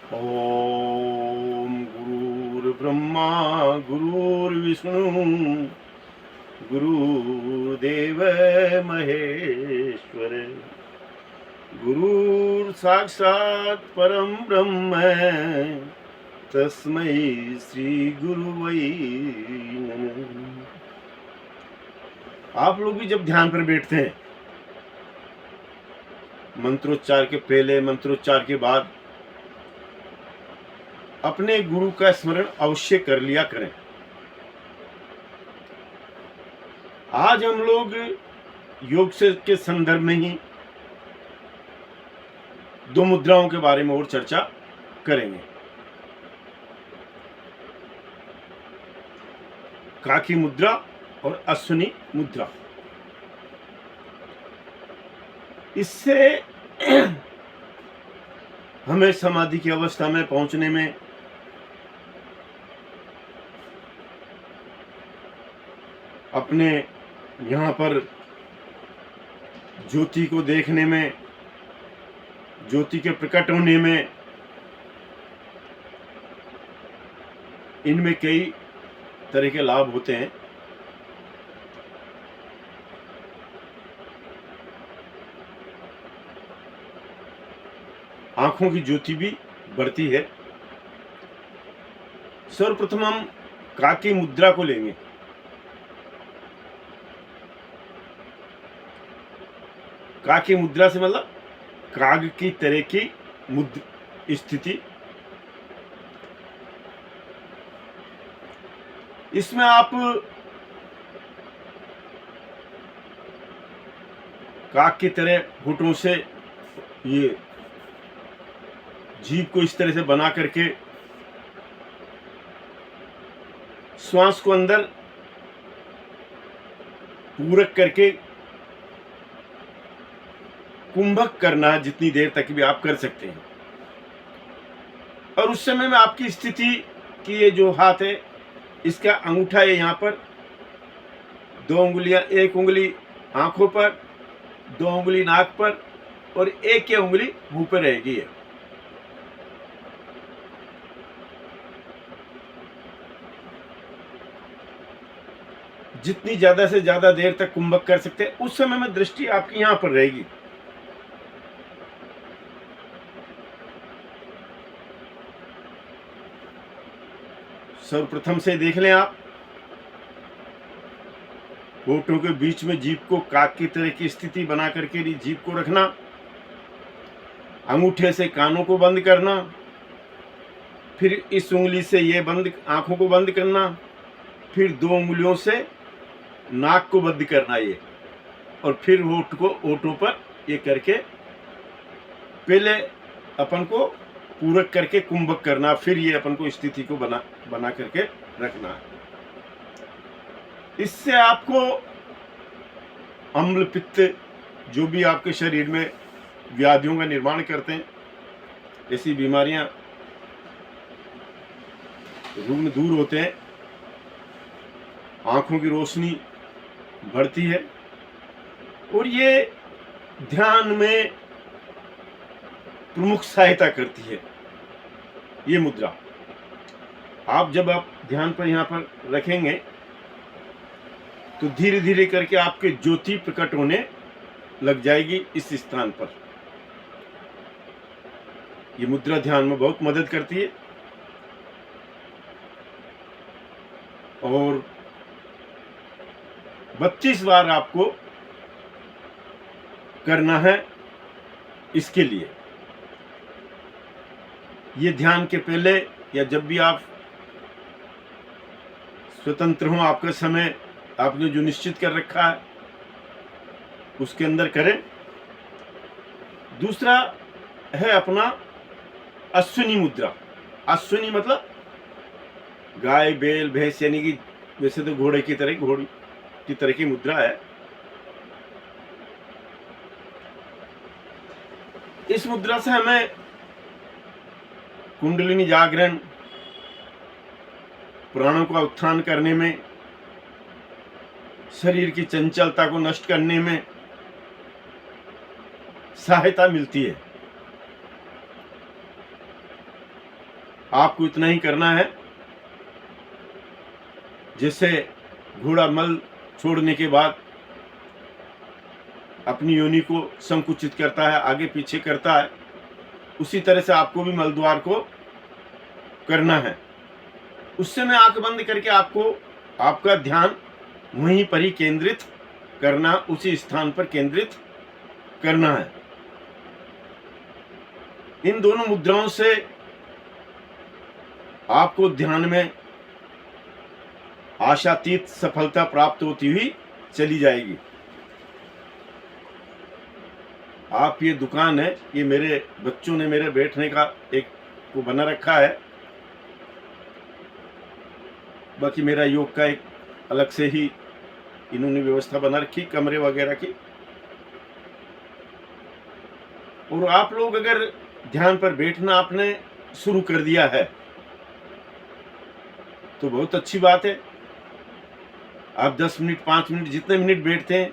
ओम गुरुर्ब्रह्मा गुरुर्विष्णु गुरुदेव महेश्वर गुरुर साक्षात् परम ब्रह्म तस्मै श्री गुरुवै नमः। आप लोग भी जब ध्यान पर बैठते हैं, मंत्रोच्चार के पहले, मंत्रोच्चार के बाद अपने गुरु का स्मरण अवश्य कर लिया करें। आज हम लोग योग से के संदर्भ में ही दो मुद्राओं के बारे में और चर्चा करेंगे। काकी मुद्रा और अश्विनी मुद्रा। इससे हमें समाधि की अवस्था में पहुंचने में अपने यहाँ पर ज्योति को देखने में, ज्योति के प्रकट होने में, इनमें कई तरह के लाभ होते हैं। आंखों की ज्योति भी बढ़ती है। सर्वप्रथम हम काकी मुद्रा को लेंगे। काकी मुद्रा से मतलब काग की तरह की स्थिति। इसमें आप काग की तरह होठों से ये जीभ को इस तरह से बना करके श्वास को अंदर पूरक करके कुंभक करना है, जितनी देर तक भी आप कर सकते हैं। और उस समय में आपकी स्थिति कि ये जो हाथ है, इसका अंगूठा है यहाँ पर, दो उंगलियां, एक उंगली आंखों पर, दो उंगली नाक पर और एक ही उंगली मुंह पर रहेगी। है जितनी ज्यादा से ज्यादा देर तक कुंभक कर सकते हैं, उस समय में दृष्टि आपकी यहां पर रहेगी। सर्वप्रथम से देख लें आप, होठों के बीच में जीभ को काक की तरह की स्थिति बना करके जीभ को रखना, अंगूठे से कानों को बंद करना, फिर इस उंगली से ये बंद, आंखों को बंद करना, फिर दो उंगलियों से नाक को बंद करना ये, और फिर होठ को होठों पर ये करके पहले अपन को पूरक करके कुंभक करना, फिर ये अपन को स्थिति को बना करके रखना है। इससे आपको अम्ल पित्त जो भी आपके शरीर में व्याधियों का निर्माण करते हैं, ऐसी बीमारियां, रुग्ण दूर होते हैं। आंखों की रोशनी बढ़ती है और ये ध्यान में प्रमुख सहायता करती है। ये मुद्रा आप जब आप ध्यान पर यहाँ पर रखेंगे तो धीरे धीरे करके आपके ज्योति प्रकट होने लग जाएगी इस स्थान पर। ये मुद्रा ध्यान में बहुत मदद करती है और 32 बार आपको करना है। इसके लिए ये ध्यान के पहले या जब भी आप स्वतंत्र हो, आपका समय आपने जो निश्चित कर रखा है उसके अंदर करें। दूसरा है अपना अश्विनी मुद्रा। अश्विनी मतलब गाय, बैल, भैंस, यानी कि वैसे तो घोड़े की तरह की मुद्रा है। इस मुद्रा से हमें कुंडलिनी जागरण, प्राणों का उत्थान करने में, शरीर की चंचलता को नष्ट करने में सहायता मिलती है। आपको इतना ही करना है। जैसे घोड़ा मल छोड़ने के बाद अपनी योनि को संकुचित करता है, आगे पीछे करता है, उसी तरह से आपको भी मल द्वार को करना है। उस समय आंख बंद करके आपको आपका ध्यान वहीं पर ही केंद्रित करना, उसी स्थान पर केंद्रित करना है। इन दोनों मुद्राओं से आपको ध्यान में आशातीत सफलता प्राप्त होती हुई चली जाएगी। आप ये दुकान है, ये मेरे बच्चों ने मेरे बैठने का एक को बना रखा है। बाकी मेरा योग का एक अलग से ही इन्होंने व्यवस्था बना रखी, कमरे वगैरह की। और आप लोग अगर ध्यान पर बैठना आपने शुरू कर दिया है तो बहुत अच्छी बात है। आप 10 मिनट 5 मिनट जितने मिनट बैठते हैं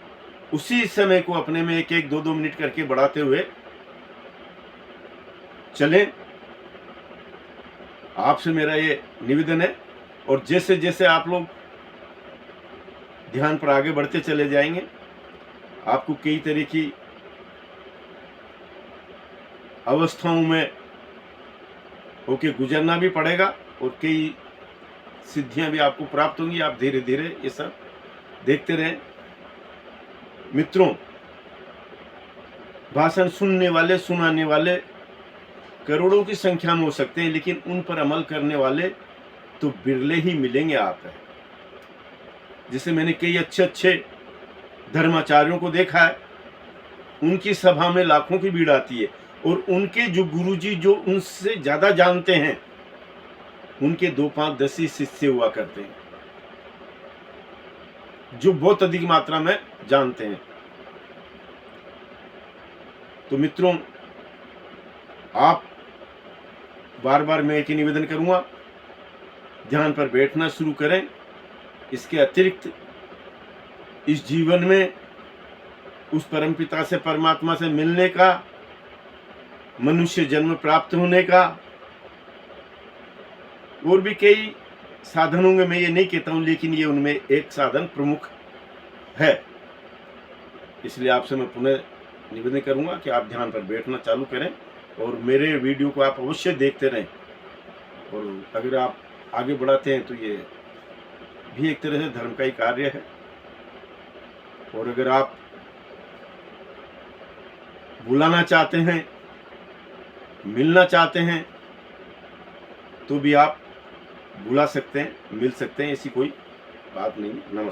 उसी समय को अपने में 1-1 2-2 मिनट करके बढ़ाते हुए चलें। आपसे मेरा ये निवेदन है। और जैसे जैसे आप लोग ध्यान पर आगे बढ़ते चले जाएंगे, आपको कई तरह की अवस्थाओं में होके गुजरना भी पड़ेगा और कई सिद्धियां भी आपको प्राप्त होंगी। आप धीरे धीरे ये सब देखते रहें। मित्रों, भाषण सुनने वाले सुनाने वाले करोड़ों की संख्या में हो सकते हैं, लेकिन उन पर अमल करने वाले तो बिरले ही मिलेंगे आप है। जैसे मैंने कई अच्छे अच्छे धर्माचार्यों को देखा है, उनकी सभा में लाखों की भीड़ आती है और उनके जो गुरुजी जो उनसे ज्यादा जानते हैं, उनके 2, 5, 10 ही शिष्य हुआ करते हैं जो बहुत अधिक मात्रा में जानते हैं। तो मित्रों, आप बार बार मैं एक ही निवेदन करूंगा, ध्यान पर बैठना शुरू करें। इसके अतिरिक्त इस जीवन में उस परमपिता से, परमात्मा से मिलने का, मनुष्य जन्म प्राप्त होने का और भी कई साधन होंगे, मैं ये नहीं कहता हूं, लेकिन ये उनमें एक साधन प्रमुख है। इसलिए आपसे मैं पुनः निवेदन करूंगा कि आप ध्यान पर बैठना चालू करें और मेरे वीडियो को आप अवश्य देखते रहें। और अगर आप आगे बढ़ाते हैं तो ये भी एक तरह से धर्म का ही कार्य है। और अगर आप बुलाना चाहते हैं, मिलना चाहते हैं, तो भी आप बुला सकते हैं, मिल सकते हैं, ऐसी कोई बात नहीं। नमस्कार।